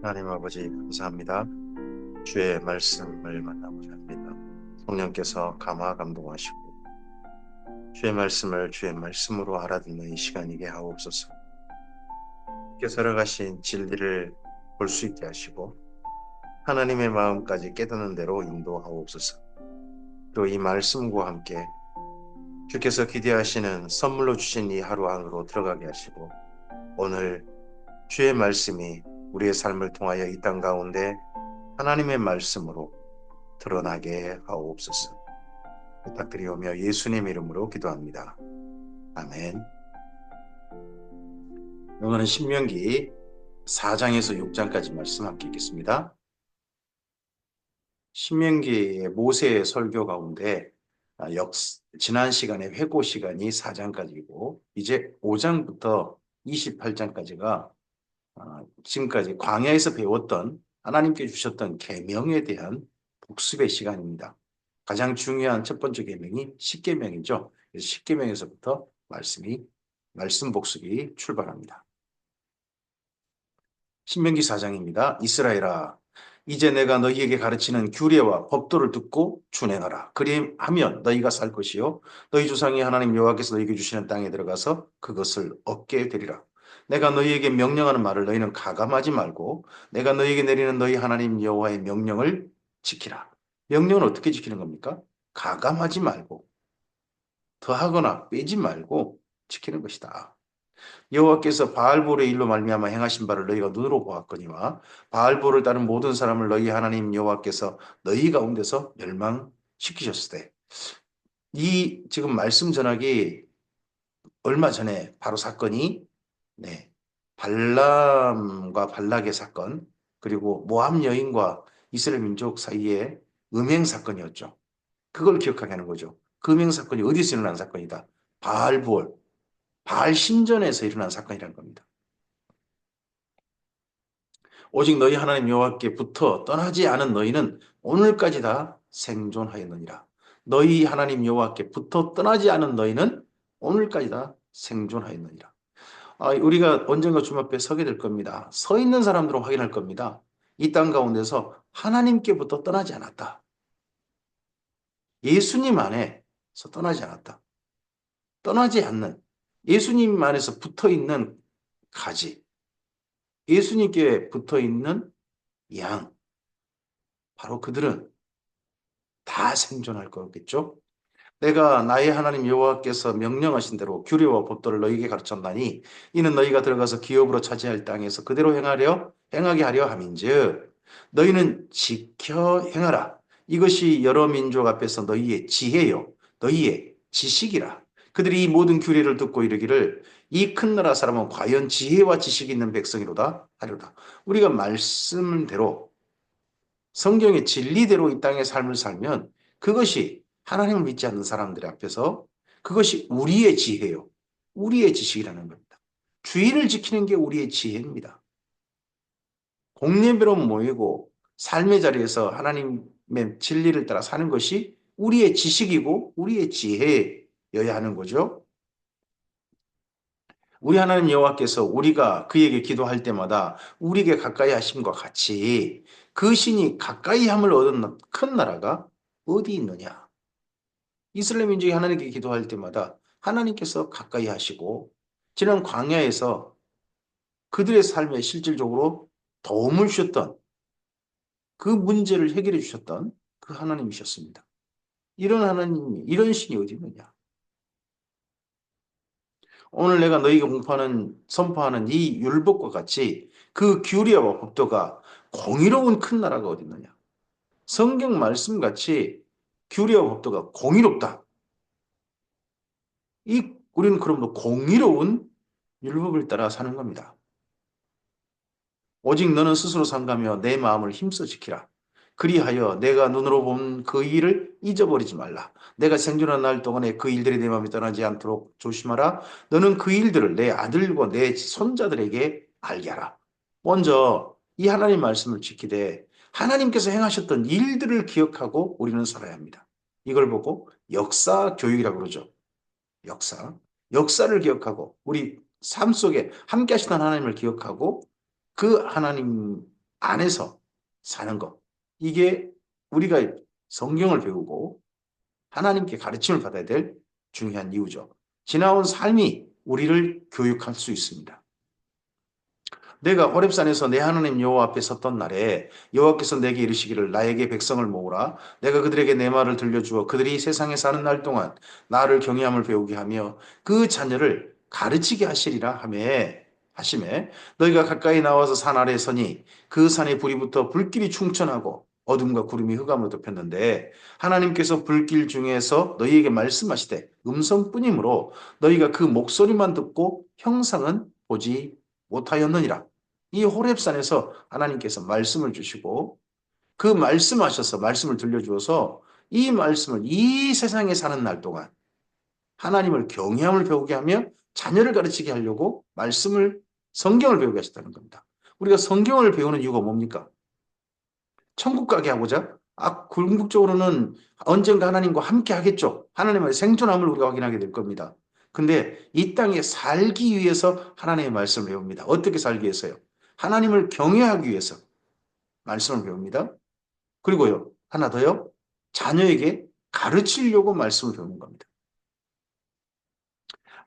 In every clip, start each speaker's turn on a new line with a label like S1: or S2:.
S1: 하나님 아버지 감사합니다. 주의 말씀을 만나고자 합니다. 성령께서 감화 감동하시고 주의 말씀을 주의 말씀으로 알아듣는 이 시간이게 하옵소서. 께 살아가신 진리를 볼 수 있게 하시고 하나님의 마음까지 깨닫는 대로 인도하옵소서. 또 이 말씀과 함께 주께서 기대하시는 선물로 주신 이 하루 안으로 들어가게 하시고 오늘 주의 말씀이 우리의 삶을 통하여 이 땅 가운데 하나님의 말씀으로 드러나게 하옵소서. 부탁드리오며 예수님 이름으로 기도합니다. 아멘. 오늘은 신명기 4장에서 6장까지 말씀 함께 읽겠습니다. 신명기의 모세의 설교 가운데 지난 시간에 회고 시간이 4장까지고 이제 5장부터 28장까지가 지금까지 광야에서 배웠던 하나님께 주셨던 계명에 대한 복습의 시간입니다. 가장 중요한 첫 번째 계명이 십계명이죠. 그래서 십계명에서부터 말씀 복습이 출발합니다. 신명기 4장입니다. 이스라엘아, 이제 내가 너희에게 가르치는 규례와 법도를 듣고 준행하라. 그리하면 너희가 살 것이요 너희 조상이 하나님 여호와께서 너희에게 주시는 땅에 들어가서 그것을 얻게 되리라. 내가 너희에게 명령하는 말을 너희는 가감하지 말고 내가 너희에게 내리는 너희 하나님 여호와의 명령을 지키라. 명령은 어떻게 지키는 겁니까? 가감하지 말고 더하거나 빼지 말고 지키는 것이다. 여호와께서 바알볼의 일로 말미암아 행하신 바를 너희가 눈으로 보았거니와 바알볼을 따른 모든 사람을 너희 하나님 여호와께서 너희 가운데서 멸망시키셨을 때 이 지금 말씀 전하기 얼마 전에 바로 사건이 발람과 발락의 사건 그리고 모압 여인과 이스라엘 민족 사이의 음행 사건이었죠. 그걸 기억하게 하는 거죠. 그 음행 사건이 어디서 일어난 사건이다. 바알볼, 바알 신전에서 일어난 사건이라는 겁니다. 오직 너희 하나님 여호와께부터 떠나지 않은 너희는 오늘까지 다 생존하였느니라. 너희 하나님 여호와께부터 떠나지 않은 너희는 오늘까지 다 생존하였느니라. 우리가 언젠가 주님 앞에 서게 될 겁니다. 서 있는 사람들은 확인할 겁니다. 이 땅 가운데서 하나님께부터 떠나지 않았다. 예수님 안에서 떠나지 않았다. 떠나지 않는 예수님 안에서 붙어 있는 가지, 예수님께 붙어 있는 양, 바로 그들은 다 생존할 거겠죠? 내가 나의 하나님 여호와께서 명령하신 대로 규례와 법도를 너희에게 가르쳤나니 이는 너희가 들어가서 기업으로 차지할 땅에서 그대로 행하게 하려 함인즉 너희는 지켜 행하라. 이것이 여러 민족 앞에서 너희의 지혜요 너희의 지식이라. 그들이 이 모든 규례를 듣고 이르기를 이 큰 나라 사람은 과연 지혜와 지식이 있는 백성이로다 하리로다. 우리가 말씀대로 성경의 진리대로 이 땅의 삶을 살면 그것이 하나님을 믿지 않는 사람들 앞에서 그것이 우리의 지혜요. 우리의 지식이라는 겁니다. 주의를 지키는 게 우리의 지혜입니다. 공예배로 모이고 삶의 자리에서 하나님의 진리를 따라 사는 것이 우리의 지식이고 우리의 지혜여야 하는 거죠. 우리 하나님 여호와께서 우리가 그에게 기도할 때마다 우리에게 가까이 하심과 같이 그 신이 가까이 함을 얻은 큰 나라가 어디 있느냐? 이스라엘 민족이 하나님께 기도할 때마다 하나님께서 가까이 하시고 지난 광야에서 그들의 삶에 실질적으로 도움을 주셨던 그 문제를 해결해 주셨던 그 하나님이셨습니다. 이런 하나님이 이런 신이 어디 있느냐? 오늘 내가 너희가 선포하는 이 율법과 같이 그 규례와 법도가 공의로운 큰 나라가 어디 있느냐? 성경 말씀같이 규례와 법도가 공의롭다. 우리는 그러므로 공의로운 율법을 따라 사는 겁니다. 오직 너는 스스로 삼가며 내 마음을 힘써 지키라. 그리하여 내가 눈으로 본 그 일을 잊어버리지 말라. 내가 생존한 날 동안에 그 일들이 내 마음에 떠나지 않도록 조심하라. 너는 그 일들을 내 아들과 내 손자들에게 알게 하라. 먼저 이 하나님 말씀을 지키되 하나님께서 행하셨던 일들을 기억하고 우리는 살아야 합니다. 이걸 보고 역사 교육이라고 그러죠. 역사를 기억하고 우리 삶 속에 함께 하시던 하나님을 기억하고 그 하나님 안에서 사는 것. 이게 우리가 성경을 배우고 하나님께 가르침을 받아야 될 중요한 이유죠. 지나온 삶이 우리를 교육할 수 있습니다. 내가 호렙산에서 내 하나님 여호와 앞에 섰던 날에 여호와께서 내게 이르시기를 나에게 백성을 모으라 내가 그들에게 내 말을 들려주어 그들이 세상에 사는 날 동안 나를 경외함을 배우게 하며 그 자녀를 가르치게 하시리라 하심에 너희가 가까이 나와서 산 아래에 서니 그 산에 불이 붙어 불길이 충천하고 어둠과 구름이 흑암으로 덮였는데 하나님께서 불길 중에서 너희에게 말씀하시되 음성뿐이므로 너희가 그 목소리만 듣고 형상은 보지 못하였느니라. 이 호렙산에서 하나님께서 말씀을 주시고 그 말씀하셔서 말씀을 들려주어서 이 말씀을 이 세상에 사는 날 동안 하나님을 경외함을 배우게 하며 자녀를 가르치게 하려고 말씀을 성경을 배우게 하셨다는 겁니다. 우리가 성경을 배우는 이유가 뭡니까? 천국 가게 하고자 궁극적으로는 언젠가 하나님과 함께 하겠죠. 하나님의 생존함을 우리가 확인하게 될 겁니다. 근데 이 땅에 살기 위해서 하나님의 말씀을 배웁니다. 어떻게 살기 위해서요? 하나님을 경외하기 위해서 말씀을 배웁니다. 그리고요, 하나 더요, 자녀에게 가르치려고 말씀을 배우는 겁니다.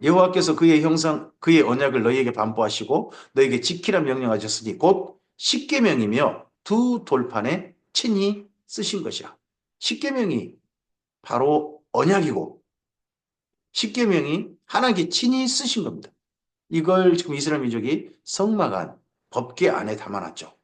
S1: 여호와께서 그의 형상, 그의 언약을 너희에게 반포하시고 너희에게 지키라 명령하셨으니 곧 십계명이며 두 돌판에 친히 쓰신 것이라. 십계명이 바로 언약이고 십계명이 하나님께 친히 쓰신 겁니다. 이걸 지금 이스라엘 민족이 성막안 법궤 안에 담아놨죠.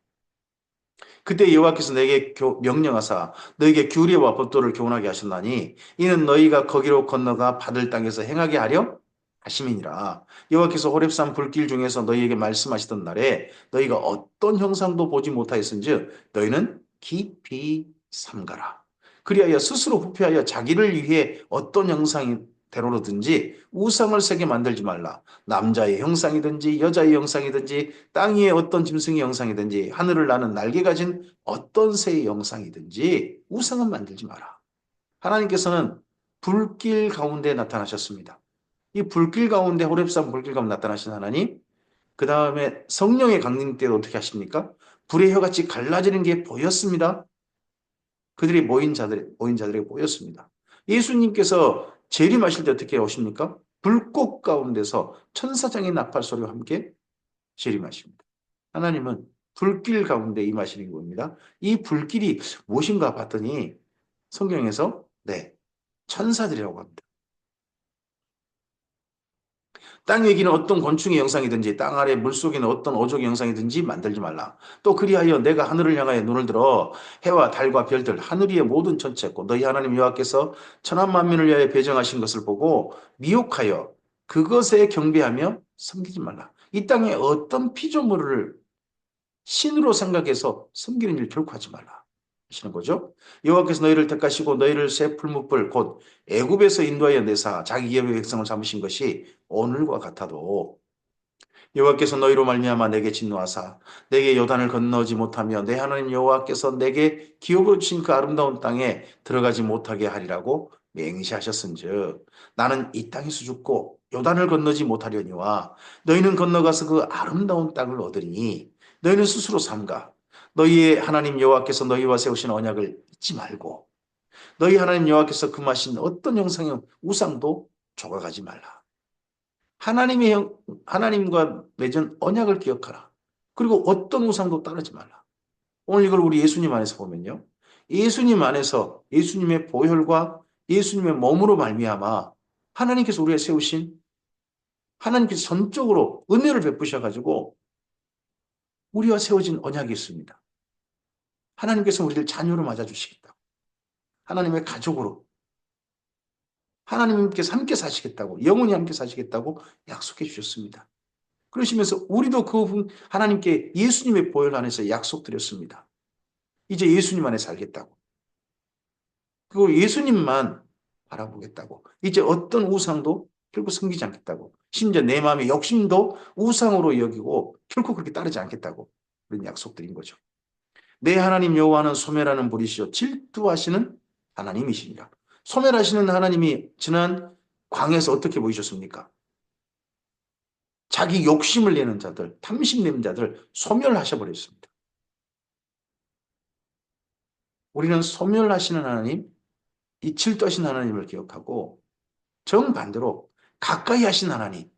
S1: 그때 여호와께서 내게 명령하사 너에게 규례와 법도를 교훈하게 하셨나니 이는 너희가 거기로 건너가 받을 땅에서 행하게 하려 하심이니라. 여호와께서 호렙산 불길 중에서 너희에게 말씀하시던 날에 너희가 어떤 형상도 보지 못하였은즉 너희는 깊이 삼가라. 그리하여 스스로 후패하여 자기를 위해 어떤 형상대로든지 우상을 세게 만들지 말라. 남자의 형상이든지 여자의 형상이든지 땅 위에 어떤 짐승의 형상이든지 하늘을 나는 날개 가진 어떤 새의 형상이든지 우상은 만들지 마라. 하나님께서는 불길 가운데 나타나셨습니다. 이 불길 가운데 호렙산 불길 가운데 나타나신 하나님 그 다음에 성령의 강림 때도 어떻게 하십니까? 불의 혀같이 갈라지는 게 보였습니다. 그들이 모인 자들에게 보였습니다. 예수님께서 재림하실 때 어떻게 오십니까? 불꽃 가운데서 천사장의 나팔 소리와 함께 재림하십니다. 하나님은 불길 가운데 임하시는 겁니다. 이 불길이 무엇인가 봤더니 성경에서 천사들이라고 합니다. 땅 위에 기는 어떤 곤충의 영상이든지 땅 아래 물속에 있는 어떤 어족의 영상이든지 만들지 말라. 또 그리하여 내가 하늘을 향하여 눈을 들어 해와 달과 별들 하늘 위의 모든 천체고 너희 하나님 여호와께서 천한 만민을 위하여 배정하신 것을 보고 미혹하여 그것에 경배하며 섬기지 말라. 이 땅에 어떤 피조물을 신으로 생각해서 섬기는 일 결코 하지 말라 하시는 거죠. 여호와께서 너희를 택하시고 너희를 새 풀무불 곧 애굽에서 인도하여 내사 자기 기업의 백성을 삼으신 것이 오늘과 같아도 여호와께서 너희로 말미암아 내게 진노하사 내게 요단을 건너지 못하며 내 하나님 여호와께서 내게 기업으로 주신 그 아름다운 땅에 들어가지 못하게 하리라고 맹세하셨은즉 나는 이 땅에서 죽고 요단을 건너지 못하려니와 너희는 건너가서 그 아름다운 땅을 얻으니 너희는 스스로 삼가 너희의 하나님 여호와께서 너희와 세우신 언약을 잊지 말고 너희 하나님 여호와께서 금하신 어떤 형상의 우상도 조각하지 말라. 하나님과 맺은 언약을 기억하라. 그리고 어떤 우상도 따르지 말라. 오늘 이걸 우리 예수님 안에서 보면요. 예수님 안에서 예수님의 보혈과 예수님의 몸으로 말미암아 하나님께서 우리가 세우신 하나님께서 전적으로 은혜를 베푸셔가지고 우리와 세워진 언약이 있습니다. 하나님께서 우리를 자녀로 맞아주시겠다고. 하나님의 가족으로. 하나님께서 함께 사시겠다고. 영원히 함께 사시겠다고 약속해 주셨습니다. 그러시면서 우리도 그 하나님께 예수님의 보혈 안에서 약속드렸습니다. 이제 예수님 안에 살겠다고. 그리고 예수님만 바라보겠다고. 이제 어떤 우상도 결코 섬기지 않겠다고. 심지어 내 마음의 욕심도 우상으로 여기고 결코 그렇게 따르지 않겠다고. 그런 약속드린 거죠. 내 하나님 여호와는 소멸하는 불이시요 질투하시는 하나님이시니라. 소멸하시는 하나님이 지난 광야에서 어떻게 보이셨습니까? 자기 욕심을 내는 자들, 탐심 내는 자들 소멸하셔 버렸습니다. 우리는 소멸하시는 하나님, 이 질투하신 하나님을 기억하고 정반대로 가까이 하신 하나님,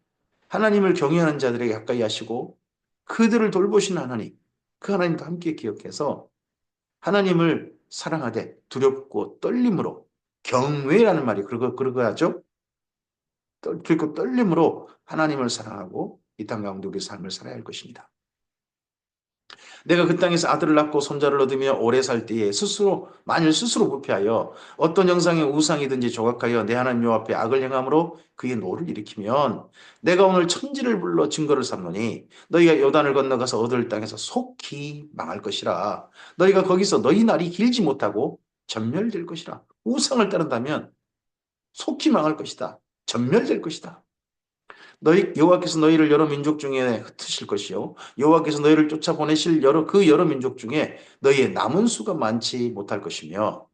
S1: 하나님을 경외하는 자들에게 가까이 하시고 그들을 돌보시는 하나님, 그 하나님도 함께 기억해서 하나님을 사랑하되 두렵고 떨림으로, 경외라는 말이 그러고 하죠. 두렵고 떨림으로 하나님을 사랑하고 이 땅 가운데 우리의 삶을 살아야 할 것입니다. 내가 그 땅에서 아들을 낳고 손자를 얻으며 오래 살 때에 만일 스스로 부패하여 어떤 형상의 우상이든지 조각하여 내 하나님 여호와 앞에 악을 행함으로 그의 노를 일으키면 내가 오늘 천지를 불러 증거를 삼노니 너희가 요단을 건너가서 얻을 땅에서 속히 망할 것이라. 너희가 거기서 너희 날이 길지 못하고 전멸될 것이라. 우상을 따른다면 속히 망할 것이다. 전멸될 것이다. 여호와께서 너희를 여러 민족 중에 흩으실 것이요 여호와께서 너희를 쫓아보내실 여러 민족 중에 너희의 남은 수가 많지 못할 것이며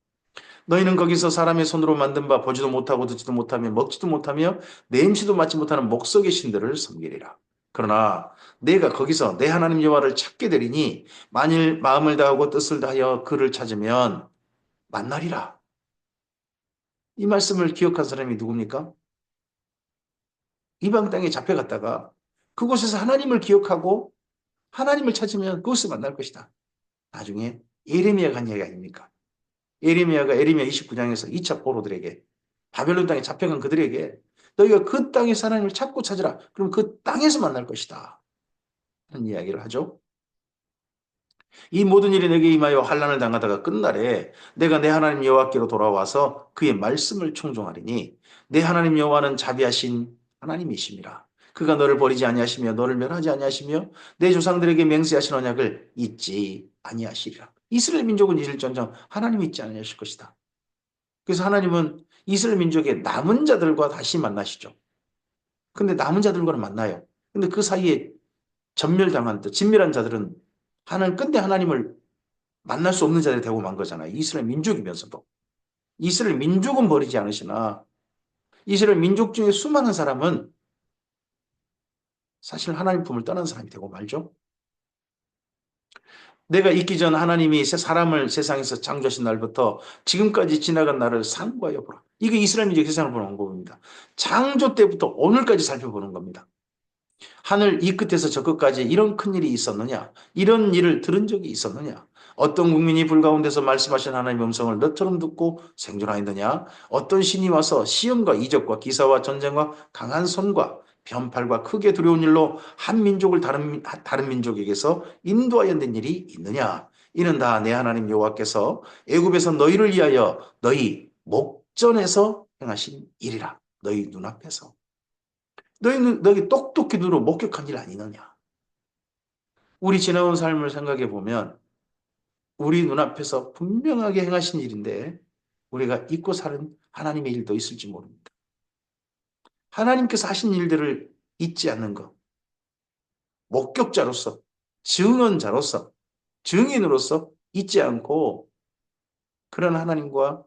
S1: 너희는 거기서 사람의 손으로 만든 바 보지도 못하고 듣지도 못하며 먹지도 못하며 냄새도 맡지 못하는 목석의 신들을 섬기리라. 그러나 내가 거기서 내 하나님 여호와를 찾게 되리니 만일 마음을 다하고 뜻을 다하여 그를 찾으면 만나리라. 이 말씀을 기억한 사람이 누굽니까? 이방 땅에 잡혀갔다가 그곳에서 하나님을 기억하고 하나님을 찾으면 그것을 만날 것이다. 나중에 예레미야가 한 이야기 아닙니까? 예레미야가 에레미야 29장에서 2차 포로들에게 바벨론 땅에 잡혀간 그들에게 너희가 그 땅에서 하나님을 찾고 찾으라. 그럼 그 땅에서 만날 것이다. 하는 이야기를 하죠. 이 모든 일이 내게 임하여 환난을 당하다가 끝날에 내가 내 하나님 여호와께로 돌아와서 그의 말씀을 청종하리니 내 하나님 여호와는 자비하신 하나님이심이라. 그가 너를 버리지 아니하시며 너를 멸하지 아니하시며 내 조상들에게 맹세하신 언약을 잊지 아니하시리라. 이스라엘 민족은 이질전정 하나님이 잊지 아니하실 것이다. 그래서 하나님은 이스라엘 민족의 남은 자들과 다시 만나시죠. 근데 남은 자들과는 만나요. 근데 그 사이에 진멸한 자들은 끝내 하나님을 만날 수 없는 자들이 되고 만 거잖아요. 이스라엘 민족이면서도. 이스라엘 민족은 버리지 않으시나 이스라엘 민족 중에 수많은 사람은 사실 하나님 품을 떠난 사람이 되고 말죠. 내가 있기 전 하나님이 사람을 세상에서 창조하신 날부터 지금까지 지나간 날을 상고하여 보라. 이게 이스라엘 민족 세상을 보는 방법입니다. 창조 때부터 오늘까지 살펴보는 겁니다. 하늘 이 끝에서 저 끝까지 이런 큰일이 있었느냐? 이런 일을 들은 적이 있었느냐? 어떤 국민이 불 가운데서 말씀하신 하나님의 음성을 너처럼 듣고 생존하였느냐? 어떤 신이 와서 시험과 이적과 기사와 전쟁과 강한 손과 변팔과 크게 두려운 일로 한 민족을 다른 민족에게서 인도하여 낸 일이 있느냐? 이는 다 내 하나님 여호와께서 애굽에서 너희를 위하여 너희 목전에서 행하신 일이라. 너희 눈앞에서. 너희 똑똑히 눈으로 목격한 일 아니느냐? 우리 지나온 삶을 생각해 보면 우리 눈앞에서 분명하게 행하신 일인데 우리가 잊고 사는 하나님의 일도 있을지 모릅니다. 하나님께서 하신 일들을 잊지 않는 것. 목격자로서, 증언자로서, 증인으로서 잊지 않고 그런 하나님과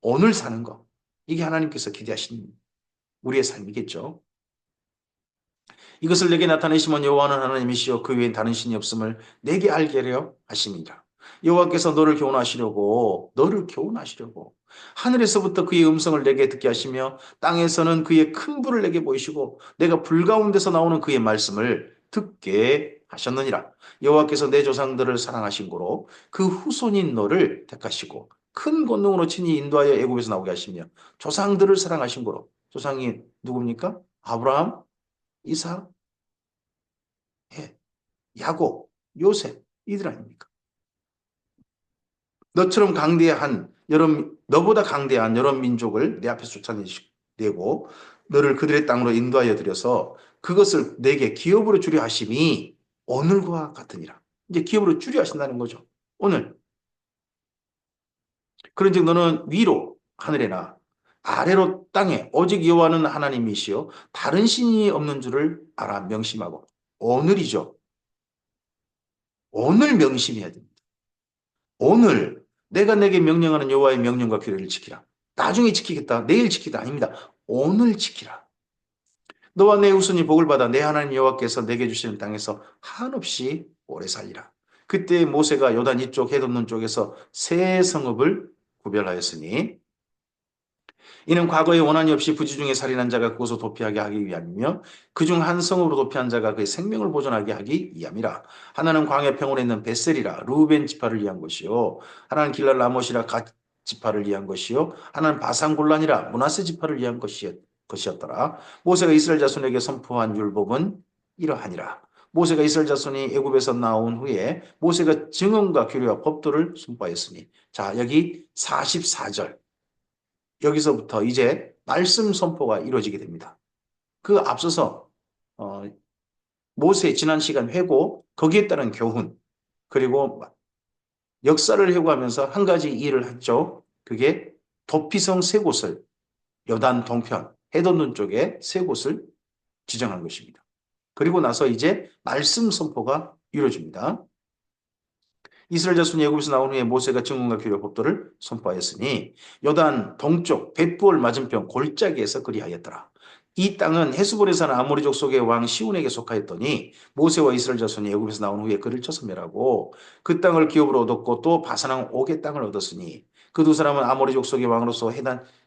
S1: 오늘 사는 것. 이게 하나님께서 기대하신 우리의 삶이겠죠. 이것을 내게 나타내시면 여호와는 하나님이시여 그 외엔 다른 신이 없음을 내게 알게 하려 하심이라. 여호와께서 너를 교훈하시려고 하늘에서부터 그의 음성을 내게 듣게 하시며 땅에서는 그의 큰 불을 내게 보이시고 내가 불 가운데서 나오는 그의 말씀을 듣게 하셨느니라. 여호와께서 내 조상들을 사랑하신 고로 그 후손인 너를 택하시고 큰 권능으로 친히 인도하여 애굽에서 나오게 하시며 조상들을 사랑하신 고로 조상이 누굽니까? 아브라함, 이삭, 야곱, 요셉 이들 아닙니까? 너보다 강대한 여러 민족을 내 앞에서 쫓아내고 너를 그들의 땅으로 인도하여 들여서 그것을 내게 기업으로 주려 하심이 오늘과 같으니라. 이제 기업으로 주려 하신다는 거죠. 오늘. 그런즉 너는 위로 하늘에나 아래로 땅에 오직 여호와는 하나님이시요 다른 신이 없는 줄을 알아 명심하고. 오늘이죠. 오늘 명심해야 됩니다. 오늘 내가 내게 명령하는 여호와의 명령과 규례를 지키라. 나중에 지키겠다. 내일 지키다. 아닙니다. 오늘 지키라. 너와 내 후손이 복을 받아 내 하나님 여호와께서 내게 주시는 땅에서 한없이 오래 살리라. 그때 모세가 요단 이쪽 해돋는 쪽에서 세 성읍을 구별하였으니 이는 과거에 원한이 없이 부지 중에 살인한 자가 그곳을 도피하게 하기 위함이며 그중 한 성읍으로 도피한 자가 그의 생명을 보존하게 하기 위함이라. 하나는 광야 평원에 있는 벳셀이라 루벤 지파를 위한 것이요 하나는 길랄 라못이라 갓 지파를 위한 것이요 하나는 바산 골란이라 므낫세 지파를 위한 것이었더라. 모세가 이스라엘 자손에게 선포한 율법은 이러하니라. 모세가 이스라엘 자손이 애굽에서 나온 후에 모세가 증언과 규례와 법도를 선포하였으니 자 여기 44절 여기서부터 이제 말씀 선포가 이루어지게 됩니다. 그 앞서서 모세의 지난 시간 회고 거기에 따른 교훈 그리고 역사를 회고하면서 한 가지 일을 했죠. 그게 도피성 세 곳을 요단 동편 해돋는 쪽에 세 곳을 지정한 것입니다. 그리고 나서 이제 말씀 선포가 이루어집니다. 이스라엘 자손이 애굽에서 나온 후에 모세가 증언과 규례 법도를 선포하였으니 요단 동쪽 벳부을 맞은편 골짜기에서 그리하였더라. 이 땅은 헤스본에 사는 아모리 족속의 왕 시온에게 속하였더니 모세와 이스라엘 자손이 애굽에서 나온 후에 그를 쳐서 멸하고 그 땅을 기업으로 얻었고 또 바산왕 옥의 땅을 얻었으니 그 두 사람은 아모리 족속의 왕으로서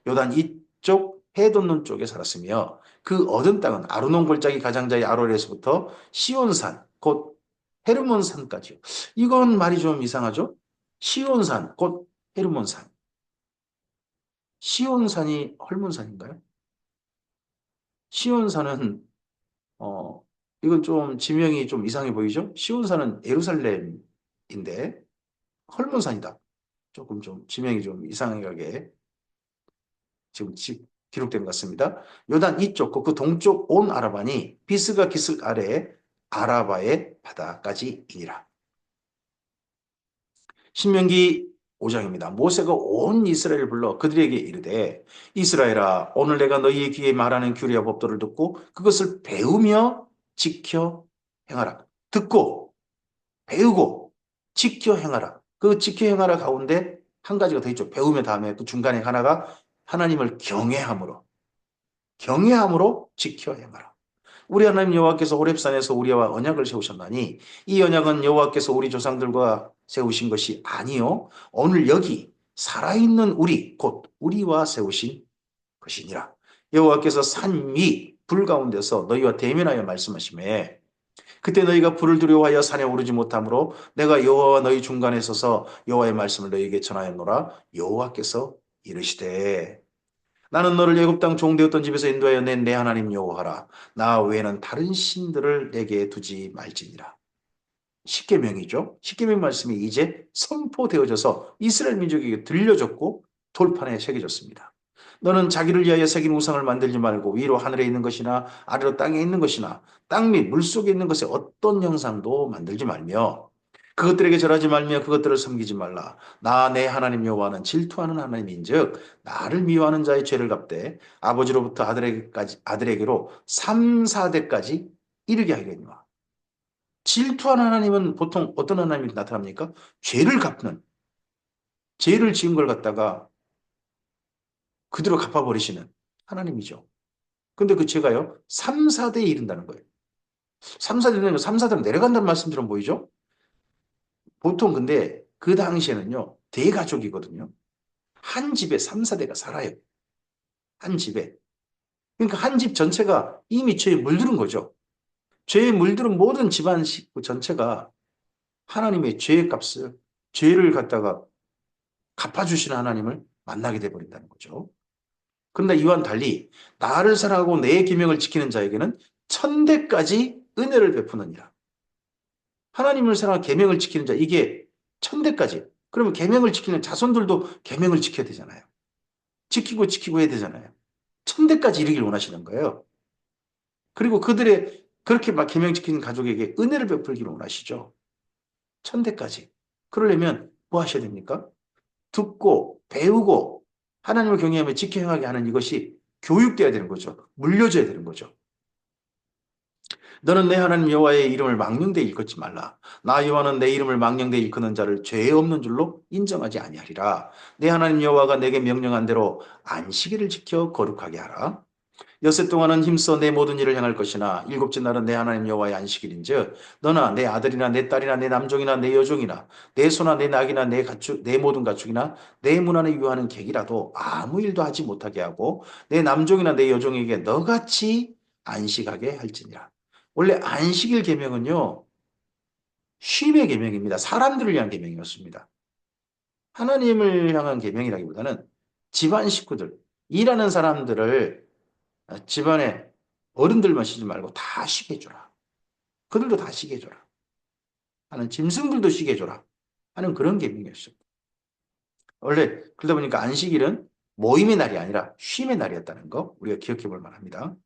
S1: 요단 이쪽 해돋는 쪽에 살았으며 그 얻은 땅은 아르논 골짜기 가장자의 아로엘에서부터 시온산 곧 헤르몬산까지요. 이건 말이 좀 이상하죠? 시온산, 곧 헤르몬산. 시온산이 헐몬산인가요? 시온산은, 어, 이건 좀 지명이 좀 이상해 보이죠? 시온산은 예루살렘인데, 헐몬산이다. 조금 좀 지명이 좀 이상하게 지금 기록된 것 같습니다. 요단 이쪽, 그 동쪽 온 아라반이 비스가 기슭 아래 아라바의 바다까지이니라. 신명기 5장입니다. 모세가 온 이스라엘을 불러 그들에게 이르되 이스라엘아 오늘 내가 너희의 귀에 말하는 규례와 법도를 듣고 그것을 배우며 지켜 행하라. 듣고 배우고 지켜 행하라. 그 지켜 행하라 가운데 한 가지가 더 있죠. 배우며 다음에 그 중간에 하나가 하나님을 경외함으로 지켜 행하라. 우리 하나님 여호와께서 호렙산에서 우리와 언약을 세우셨나니 이 언약은 여호와께서 우리 조상들과 세우신 것이 아니요 오늘 여기 살아있는 우리 곧 우리와 세우신 것이니라. 여호와께서 산 위 불 가운데서 너희와 대면하여 말씀하시매 그때 너희가 불을 두려워하여 산에 오르지 못하므로 내가 여호와와 너희 중간에 서서 여호와의 말씀을 너희에게 전하였노라. 여호와께서 이르시되 나는 너를 애굽 땅 종되었던 집에서 인도하여 낸 내 하나님 여호와라. 나 외에는 다른 신들을 내게 두지 말지니라. 십계명이죠. 십계명 말씀이 이제 선포되어져서 이스라엘 민족에게 들려졌고 돌판에 새겨졌습니다. 너는 자기를 위하여 새긴 우상을 만들지 말고 위로 하늘에 있는 것이나 아래로 땅에 있는 것이나 땅 및 물속에 있는 것에 어떤 형상도 만들지 말며 그것들에게 절하지 말며 그것들을 섬기지 말라. 나 내 하나님 여호와는 질투하는 하나님인즉 나를 미워하는 자의 죄를 갚되 아버지로부터 아들에게로 3, 4대까지 이르게 하리니와. 질투하는 하나님은 보통 어떤 하나님이 나타납니까? 죄를 갚는, 죄를 지은 걸 갖다가 그대로 갚아버리시는 하나님이죠. 근데 그 죄가요, 3, 4대에 이른다는 거예요. 3, 4대는 3, 4대로 내려간다는 말씀처럼 보이죠? 보통 근데 그 당시에는요, 대가족이거든요. 한 집에 3, 4대가 살아요. 한 집에. 그러니까 한 집 전체가 이미 죄에 물들은 거죠. 죄에 물들은 모든 집안 식구 전체가 하나님의 죄의 값을, 죄를 갖다가 갚아주시는 하나님을 만나게 돼버린다는 거죠. 그런데 이와는 달리 나를 사랑하고 내 계명을 지키는 자에게는 천대까지 은혜를 베푸느니라. 하나님을 사랑하고 계명을 지키는 자, 이게 천대까지. 그러면 계명을 지키는 자손들도 계명을 지켜야 되잖아요. 지키고 해야 되잖아요. 천대까지 이르길 원하시는 거예요. 그리고 그들의 그렇게 막 계명 지키는 가족에게 은혜를 베풀기를 원하시죠. 천대까지. 그러려면 뭐 하셔야 됩니까? 듣고 배우고 하나님을 경외하며 지켜 행하게 하는 이것이 교육돼야 되는 거죠. 물려줘야 되는 거죠. 너는 내 하나님 여호와의 이름을 망령되이 일컫지 말라. 나 여호와는 내 이름을 망령되이 일컫는 자를 죄 없는 줄로 인정하지 아니하리라. 내 하나님 여호와가 내게 명령한 대로 안식일을 지켜 거룩하게 하라. 엿새 동안은 힘써 내 모든 일을 행할 것이나 일곱째 날은 내 하나님 여호와의 안식일인즉 너나 내 아들이나 내 딸이나 내 남종이나 내 여종이나 내 소나 내 낙이나 내 가축 내 모든 가축이나 내 문 안에 유하는 객이라도 아무 일도 하지 못하게 하고 내 남종이나 내 여종에게 너같이 안식하게 할지니라. 원래 안식일 계명은요, 쉼의 계명입니다. 사람들을 위한 계명이었습니다. 하나님을 향한 계명이라기보다는 집안 식구들, 일하는 사람들을 집안에 어른들만 쉬지 말고 다 쉬게 해줘라. 그들도 다 쉬게 해줘라. 하는 짐승들도 쉬게 해줘라. 하는 그런 계명이었어요. 원래 그러다 보니까 안식일은 모임의 날이 아니라 쉼의 날이었다는 거 우리가 기억해 볼 만합니다.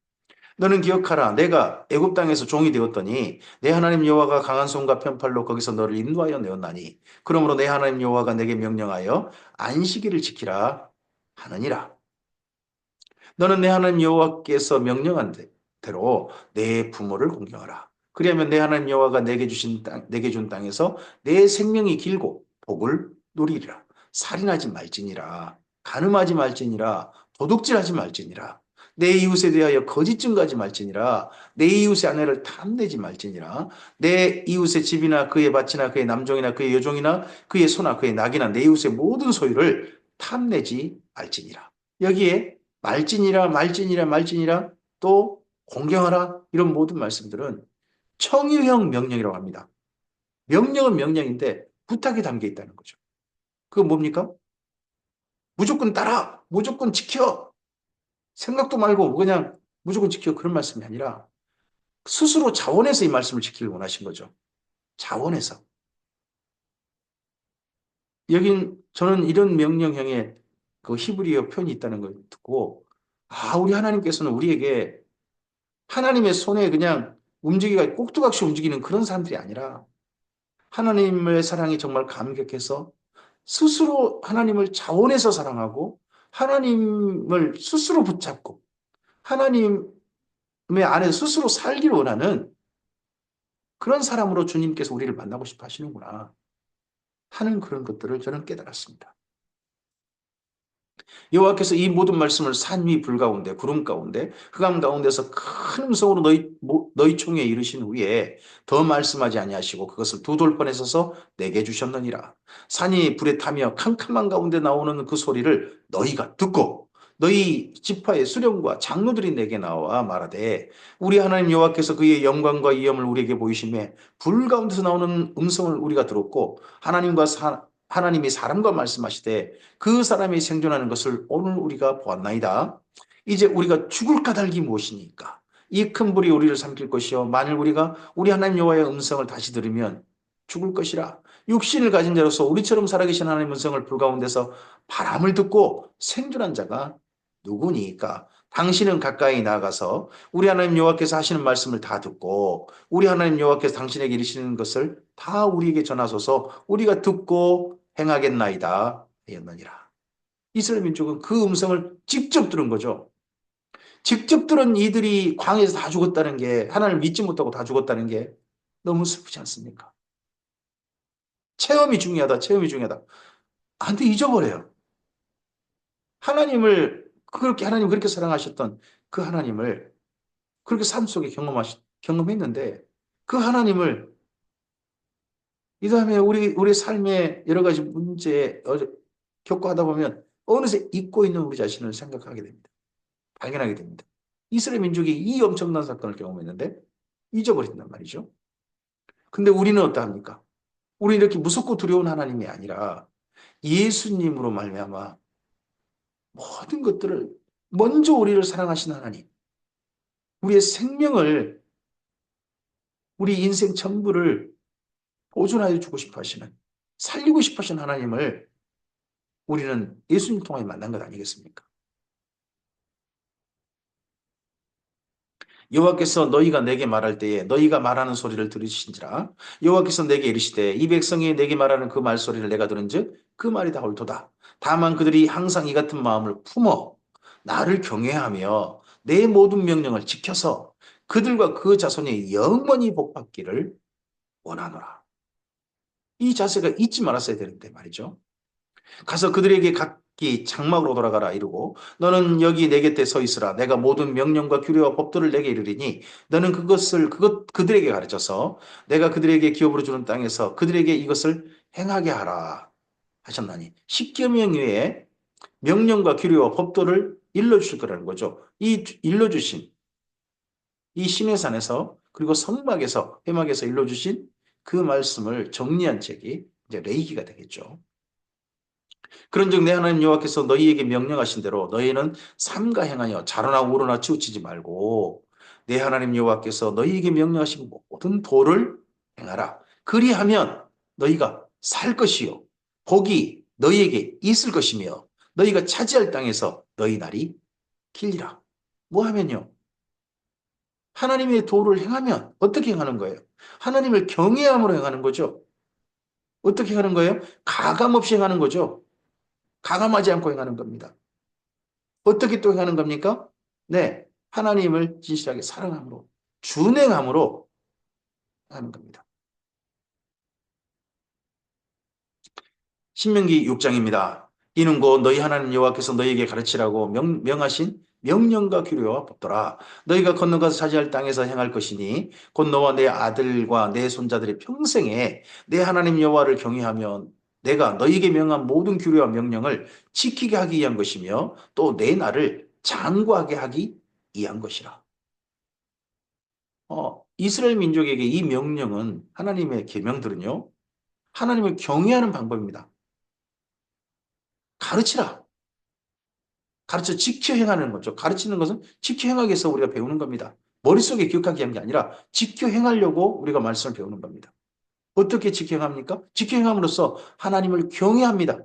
S1: 너는 기억하라. 내가 애굽 땅에서 종이 되었더니 내 하나님 여호와가 강한 손과 편팔로 거기서 너를 인도하여 내었나니 그러므로 내 하나님 여호와가 내게 명령하여 안식일을 지키라 하느니라. 너는 내 하나님 여호와께서 명령한 대로 내 부모를 공경하라. 그리하면 내 하나님 여호와가 내게 준 땅에서 내 생명이 길고 복을 누리리라. 살인하지 말지니라. 간음하지 말지니라. 도둑질하지 말지니라. 내 이웃에 대하여 거짓 증거하지 말지니라. 내 이웃의 아내를 탐내지 말지니라. 내 이웃의 집이나 그의 밭이나 그의 남종이나 그의 여종이나 그의 소나 그의 낙이나 내 이웃의 모든 소유를 탐내지 말지니라. 여기에 말진이라 또 공경하라 이런 모든 말씀들은 청유형 명령이라고 합니다. 명령은 명령인데 부탁이 담겨 있다는 거죠. 그건 뭡니까? 무조건 따라, 무조건 지켜. 생각도 말고 그냥 무조건 지켜 그런 말씀이 아니라 스스로 자원해서 이 말씀을 지키길 원하신 거죠. 자원해서. 여긴 저는 이런 명령형의 그 히브리어 표현이 있다는 걸 듣고 우리 하나님께서는 우리에게 하나님의 손에 그냥 움직이가 꼭두각시 움직이는 그런 사람들이 아니라 하나님의 사랑이 정말 감격해서 스스로 하나님을 자원해서 사랑하고 하나님을 스스로 붙잡고 하나님의 안에 스스로 살기를 원하는 그런 사람으로 주님께서 우리를 만나고 싶어 하시는구나 하는 그런 것들을 저는 깨달았습니다. 여호와께서 이 모든 말씀을 산 위 불 가운데 구름 가운데 흑암 가운데서 큰 음성으로 너희 총에 이르신 후에 더 말씀하지 아니하시고 그것을 두 돌판에 서서 내게 주셨느니라. 산이 불에 타며 캄캄한 가운데 나오는 그 소리를 너희가 듣고 너희 지파의 수령과 장로들이 내게 나와 말하되 우리 하나님 여호와께서 그의 영광과 위엄을 우리에게 보이심에 불 가운데서 나오는 음성을 우리가 들었고 하나님이 사람과 말씀하시되 그 사람이 생존하는 것을 오늘 우리가 보았나이다. 이제 우리가 죽을 까닭이 무엇이니까? 이 큰 불이 우리를 삼킬 것이요 만일 우리가 우리 하나님 여호와의 음성을 다시 들으면 죽을 것이라. 육신을 가진 자로서 우리처럼 살아계신 하나님의 음성을 불 가운데서 바람을 듣고 생존한 자가 누구니까? 당신은 가까이 나아가서 우리 하나님 여호와께서 하시는 말씀을 다 듣고 우리 하나님 여호와께서 당신에게 이르시는 것을 다 우리에게 전하소서 우리가 듣고 행하겠나이다 하였느니라. 이스라엘 민족은 그 음성을 직접 들은 거죠. 직접 들은 이들이 광야에서 다 죽었다는 게 하나님을 믿지 못하고 다 죽었다는 게 너무 슬프지 않습니까? 체험이 중요하다. 체험이 중요하다. 근데 잊어버려요. 하나님 그렇게 사랑하셨던 그 하나님을 그렇게 삶 속에 경험했는데 그 하나님을 이 다음에 우리 삶의 여러 가지 문제 겪고 하다 보면 어느새 잊고 있는 우리 자신을 생각하게 됩니다. 발견하게 됩니다. 이스라엘 민족이 이 엄청난 사건을 경험했는데 잊어버린단 말이죠. 근데 우리는 어떠합니까? 우리는 이렇게 무섭고 두려운 하나님이 아니라 예수님으로 말미암아 모든 것들을 먼저 우리를 사랑하신 하나님, 우리의 생명을 우리 인생 전부를 보존하여 주고 싶어 하시는 살리고 싶어 하시는 하나님을 우리는 예수님 통하여 만난 것 아니겠습니까? 여호와께서 너희가 내게 말할 때에 너희가 말하는 소리를 들으신지라 여호와께서 내게 이르시되 이 백성이 내게 말하는 그 말소리를 내가 들은즉 그 말이 다 옳도다. 다만 그들이 항상 이 같은 마음을 품어 나를 경외하며 내 모든 명령을 지켜서 그들과 그 자손이 영원히 복받기를 원하노라. 이 자세가 잊지 말았어야 되는데 말이죠. 가서 그들에게 장막으로 돌아가라 이르고 너는 여기 내 곁에 서 있으라. 내가 모든 명령과 규례와 법도를 내게 이르리니 너는 그들에게 가르쳐서 내가 그들에게 기업으로 주는 땅에서 그들에게 이것을 행하게 하라 하셨나니 십계명 외에 명령과 규례와 법도를 일러주실 거라는 거죠. 이 일러주신 이 시내산에서 그리고 성막에서 회막에서 일러주신 그 말씀을 정리한 책이 이제 레이기가 되겠죠. 그런즉 내 하나님 여호와께서 너희에게 명령하신 대로 너희는 삼가 행하여 자로나 우로나 치우치지 말고 내 하나님 여호와께서 너희에게 명령하신 모든 도를 행하라. 그리하면 너희가 살 것이요 복이 너희에게 있을 것이며 너희가 차지할 땅에서 너희 날이 길리라. 뭐 하면요? 하나님의 도를 행하면 어떻게 행하는 거예요? 하나님을 경외함으로 행하는 거죠. 어떻게 하는 거예요? 가감 없이 행하는 거죠. 가감하지 않고 행하는 겁니다. 어떻게 또 행하는 겁니까? 네, 하나님을 진실하게 사랑함으로, 준행함으로 하는 겁니다. 신명기 6장입니다. 이는 곧 너희 하나님 여호와께서 너희에게 가르치라고 명하신 명령과 규례와 법도라. 너희가 건너가서 차지할 땅에서 행할 것이니 곧 너와 내 아들과 내 손자들의 평생에 내 하나님 여호와를 경외하며 내가 너희에게 명한 모든 규례와 명령을 지키게 하기 위한 것이며 또 내 날을 장구하게 하기 위한 것이라. 이스라엘 민족에게 이 명령은 하나님의 계명들은요. 하나님을 경외하는 방법입니다. 가르치라. 가르쳐 지켜 행하는 거죠. 가르치는 것은 지켜 행하기 위해서 우리가 배우는 겁니다. 머릿속에 기억하게 한 게 아니라 지켜 행하려고 우리가 말씀을 배우는 겁니다. 어떻게 지켜 행합니까? 지켜 행함으로써 하나님을 경외합니다.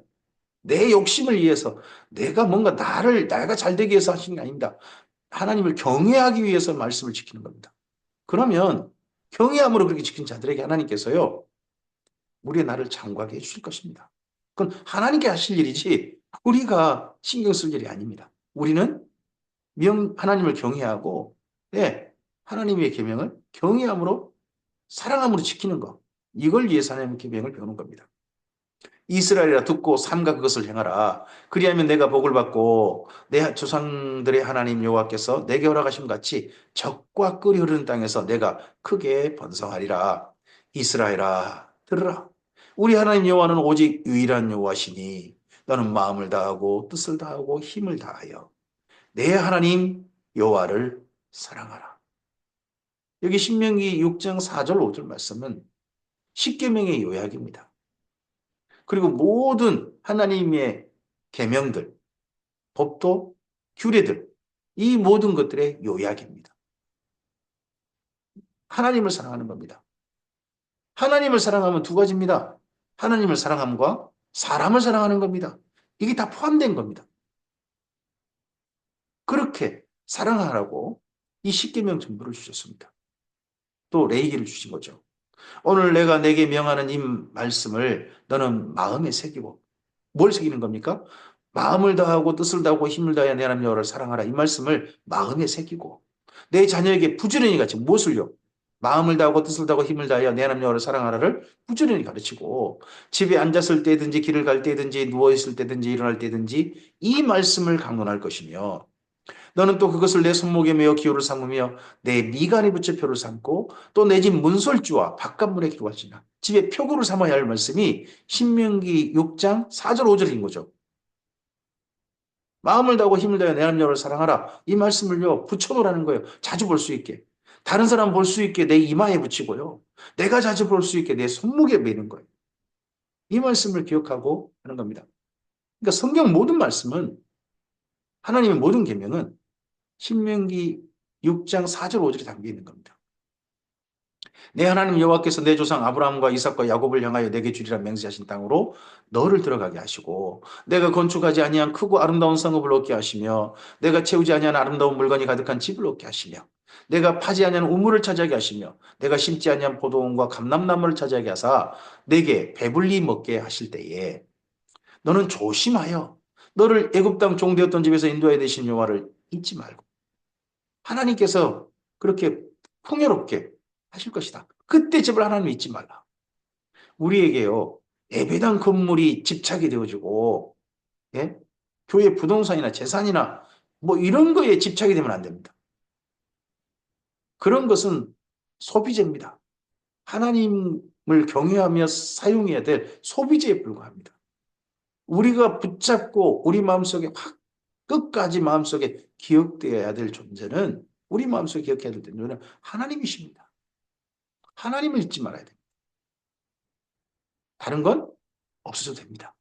S1: 내 욕심을 위해서 내가 뭔가 내가 잘 되기 위해서 하시는 게 아닙니다. 하나님을 경외하기 위해서 말씀을 지키는 겁니다. 그러면 경외함으로 그렇게 지킨 자들에게 하나님께서요. 우리의 나를 장구하게 해주실 것입니다. 그건 하나님께 하실 일이지 우리가 신경 쓸 일이 아닙니다. 우리는 하나님을 경외하고 네, 하나님의 계명을 경외함으로 사랑함으로 지키는 것. 이걸 위해서 하나님의 계명을 배우는 겁니다. 이스라엘이라 듣고 삼가 그것을 행하라. 그리하면 내가 복을 받고 내 조상들의 하나님 여호와께서 내게 허락하심 같이 적과 꿀이 흐르는 땅에서 내가 크게 번성하리라. 이스라엘아 들으라. 우리 하나님 여호와는 오직 유일한 여호와시니 너는 마음을 다하고 뜻을 다하고 힘을 다하여 내 하나님 여호와를 사랑하라. 여기 신명기 6장 4절 5절 말씀은 십계명의 요약입니다. 그리고 모든 하나님의 계명들, 법도, 규례들 이 모든 것들의 요약입니다. 하나님을 사랑하는 겁니다. 하나님을 사랑하면 두 가지입니다. 하나님을 사랑함과 사람을 사랑하는 겁니다. 이게 다 포함된 겁니다. 그렇게 사랑하라고 이 십계명 전부를 주셨습니다. 또 레위기를 주신 거죠. 오늘 내가 내게 명하는 이 말씀을 너는 마음에 새기고 뭘 새기는 겁니까? 마음을 다하고 뜻을 다하고 힘을 다하여 내 하나님 여호와를 사랑하라. 이 말씀을 마음에 새기고 내 자녀에게 부지런히 가르치 무엇을요? 마음을 다하고 뜻을 다하고 힘을 다하여 내 하나님 여호와를 사랑하라를 부지런히 가르치고 집에 앉았을 때든지 길을 갈 때든지 누워있을 때든지 일어날 때든지 이 말씀을 강론할 것이며 너는 또 그것을 내 손목에 메어 기호를 삼으며 내 미간에 붙여 표를 삼고 또 내 집 문설주와 바깥문에 기록할지니라. 집에 표구를 삼아야 할 말씀이 신명기 6장 4절 5절인 거죠. 마음을 다하고 힘을 다하여 내 하나님 여호와를 사랑하라. 이 말씀을요 붙여놓으라는 거예요. 자주 볼 수 있게. 다른 사람 볼 수 있게 내 이마에 붙이고요. 내가 자주 볼 수 있게 내 손목에 매는 거예요. 이 말씀을 기억하고 하는 겁니다. 그러니까 성경 모든 말씀은 하나님의 모든 계명은 신명기 6장 4절 5절에 담겨 있는 겁니다. 내 하나님 여호와께서 내 조상 아브라함과 이삭과 야곱을 향하여 내게 주리라 맹세하신 땅으로 너를 들어가게 하시고 내가 건축하지 아니한 크고 아름다운 성읍을 얻게 하시며 내가 채우지 아니한 아름다운 물건이 가득한 집을 얻게 하시며 내가 파지 아니한 우물을 차지하게 하시며 내가 심지 아니한 포도원과 감람나무를 차지하게 하사 내게 배불리 먹게 하실 때에 너는 조심하여 너를 애굽 땅 종되었던 집에서 인도하여 되신 여호와를 잊지 말고 하나님께서 그렇게 풍요롭게 하실 것이다. 그때 집을 하나님 잊지 말라. 우리에게요. 예배당 건물이 집착이 되어지고 예? 교회 부동산이나 재산이나 뭐 이런 거에 집착이 되면 안 됩니다. 그런 것은 소비재입니다. 하나님을 경외하며 사용해야 될 소비재에 불과합니다. 우리가 붙잡고 우리 마음속에 확 끝까지 마음속에 기억되어야 될 존재는 우리 마음속에 기억해야 될 존재는 하나님이십니다. 하나님을 잊지 말아야 됩니다. 다른 건 없어도 됩니다.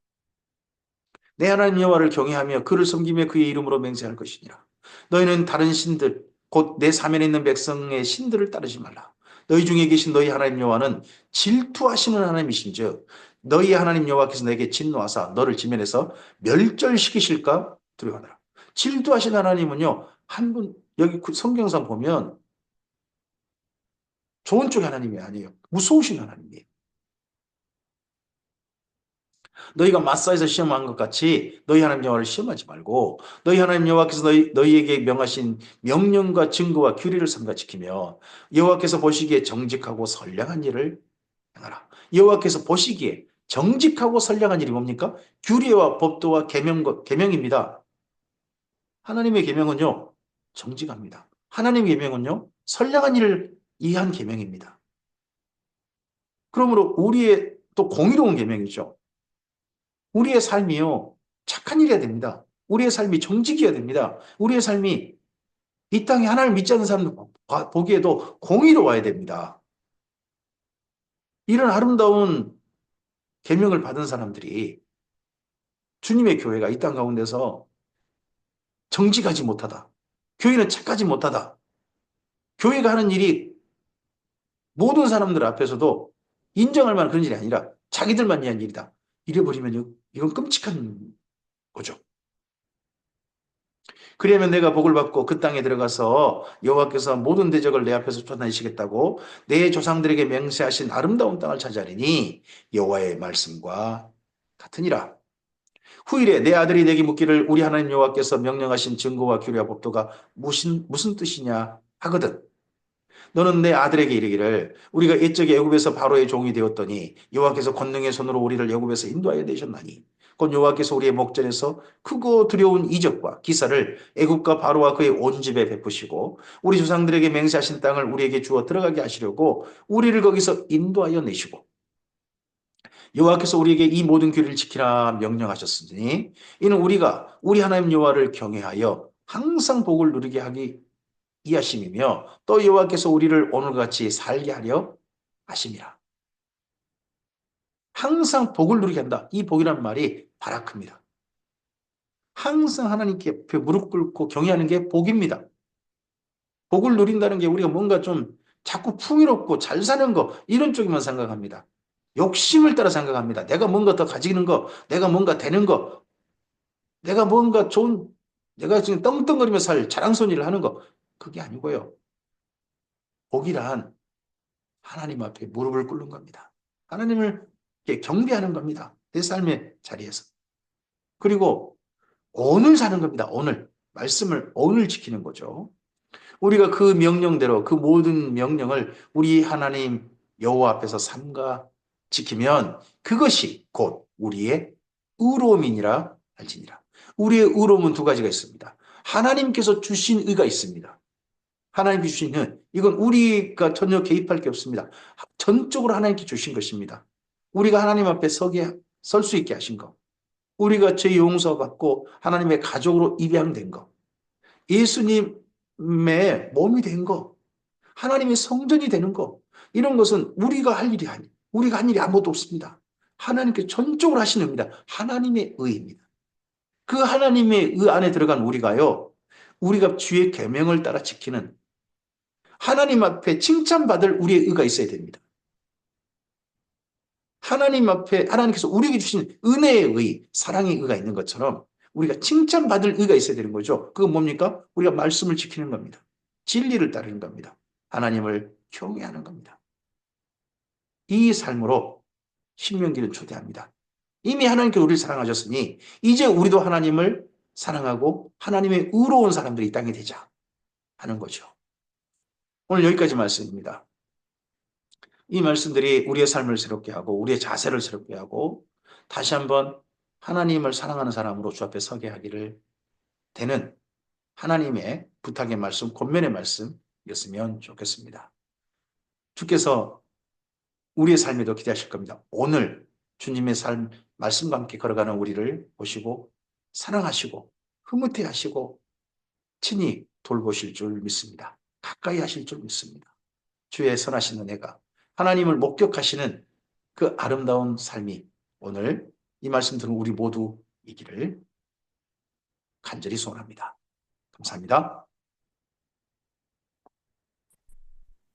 S1: 내 하나님 여호와를 경외하며 그를 섬기며 그의 이름으로 맹세할 것이니라. 너희는 다른 신들 곧 내 사면에 있는 백성의 신들을 따르지 말라. 너희 중에 계신 너희 하나님 여호와는 질투하시는 하나님이신즉 너희 하나님 여호와께서 내게 진노하사 너를 지면에서 멸절시키실까 두려워하노라. 질투하시는 하나님은요, 한 분 여기 성경상 보면 좋은 쪽의 하나님이 아니에요. 무서우신 하나님이에요. 너희가 마사에서 시험한 것 같이 너희 하나님 여호와를 시험하지 말고 너희 하나님 여호와께서 너희에게 명하신 명령과 증거와 규례를 삼가 지키며 여호와께서 보시기에 정직하고 선량한 일을 행하라. 여호와께서 보시기에 정직하고 선량한 일이 뭡니까? 규례와 법도와 계명입니다. 하나님의 계명은요, 정직합니다. 하나님의 계명은요, 선량한 일을 이해한 계명입니다. 그러므로 우리의 또 공의로운 계명이죠. 우리의 삶이요, 착한 일이어야 됩니다. 우리의 삶이 정직이어야 됩니다. 우리의 삶이 이 땅에 하나님을 믿지 않는 사람들 보기에도 공의로워야 됩니다. 이런 아름다운 계명을 받은 사람들이 주님의 교회가 이 땅 가운데서 정직하지 못하다. 교회는 착하지 못하다. 교회가 하는 일이 모든 사람들 앞에서도 인정할 만한 그런 일이 아니라 자기들만 위한 일이다. 이래버리면 이건 끔찍한 거죠. 그러면 내가 복을 받고 그 땅에 들어가서 여호와께서 모든 대적을 내 앞에서 쫓아내시겠다고 내 조상들에게 맹세하신 아름다운 땅을 차지하리니 여호와의 말씀과 같으니라. 후일에 내 아들이 내게 묻기를 우리 하나님 여호와께서 명령하신 증거와 규례와 법도가 무슨 뜻이냐 하거든. 너는 내 아들에게 이르기를 우리가 옛적에 애굽에서 바로의 종이 되었더니 여호와께서 권능의 손으로 우리를 애굽에서 인도하여 내셨나니 곧 여호와께서 우리의 목전에서 크고 두려운 이적과 기사를 애굽과 바로와 그의 온 집에 베푸시고 우리 조상들에게 맹세하신 땅을 우리에게 주어 들어가게 하시려고 우리를 거기서 인도하여 내시고 여호와께서 우리에게 이 모든 규례를 지키라 명령하셨으니 이는 우리가 우리 하나님 여호와를 경외하여 항상 복을 누리게 하기 이 하심이며 또 여호와께서 우리를 오늘과 같이 살게 하려 하심이라. 항상 복을 누리게 한다. 이 복이라는 말이 바라크입니다. 항상 하나님께 옆에 무릎 꿇고 경외하는 게 복입니다. 복을 누린다는 게 우리가 뭔가 좀 자꾸 풍요롭고 잘 사는 거 이런 쪽에만 생각합니다. 욕심을 따라 생각합니다. 내가 뭔가 더 가지는 거, 내가 뭔가 되는 거, 내가 뭔가 좋은, 내가 지금 떵떵거리며 살 자랑손일을 하는 거 그게 아니고요. 복이란 하나님 앞에 무릎을 꿇는 겁니다. 하나님을 경배하는 겁니다. 내 삶의 자리에서. 그리고 오늘 사는 겁니다. 오늘. 말씀을 오늘 지키는 거죠. 우리가 그 명령대로 그 모든 명령을 우리 하나님 여호와 앞에서 삼가 지키면 그것이 곧 우리의 의로움이니라 할지니라. 우리의 의로움은 두 가지가 있습니다. 하나님께서 주신 의가 있습니다. 하나님께 주신 은 이건 우리가 전혀 개입할 게 없습니다. 전적으로 하나님께 주신 것입니다. 우리가 하나님 앞에 설 수 있게 하신 것. 우리가 죄 용서받고 하나님의 가족으로 입양된 것. 예수님의 몸이 된 것. 하나님의 성전이 되는 것. 이런 것은 우리가 할 일이 아니에요. 우리가 한 일이 아무것도 없습니다. 하나님께 전적으로 하시는 겁니다. 하나님의 의입니다. 그 하나님의 의 안에 들어간 우리가요. 우리가 주의 계명을 따라 지키는 하나님 앞에 칭찬받을 우리의 의가 있어야 됩니다. 하나님 앞에 하나님께서 우리에게 주신 은혜의 의, 사랑의 의가 있는 것처럼 우리가 칭찬받을 의가 있어야 되는 거죠. 그건 뭡니까? 우리가 말씀을 지키는 겁니다. 진리를 따르는 겁니다. 하나님을 경외하는 겁니다. 이 삶으로 신명기는 초대합니다. 이미 하나님께 우리를 사랑하셨으니 이제 우리도 하나님을 사랑하고 하나님의 의로운 사람들이 이 땅에 되자 하는 거죠. 오늘 여기까지 말씀입니다. 이 말씀들이 우리의 삶을 새롭게 하고 우리의 자세를 새롭게 하고 다시 한번 하나님을 사랑하는 사람으로 주 앞에 서게 하기를 되는 하나님의 부탁의 말씀, 권면의 말씀이었으면 좋겠습니다. 주께서 우리의 삶에도 기대하실 겁니다. 오늘 주님의 삶, 말씀과 함께 걸어가는 우리를 보시고 사랑하시고 흐뭇해 하시고 친히 돌보실 줄 믿습니다. 가까이 하실 줄 믿습니다. 주의 선하신 은혜가 하나님을 목격하시는 그 아름다운 삶이 오늘 이 말씀 들은 우리 모두 이기를 간절히 소원합니다. 감사합니다.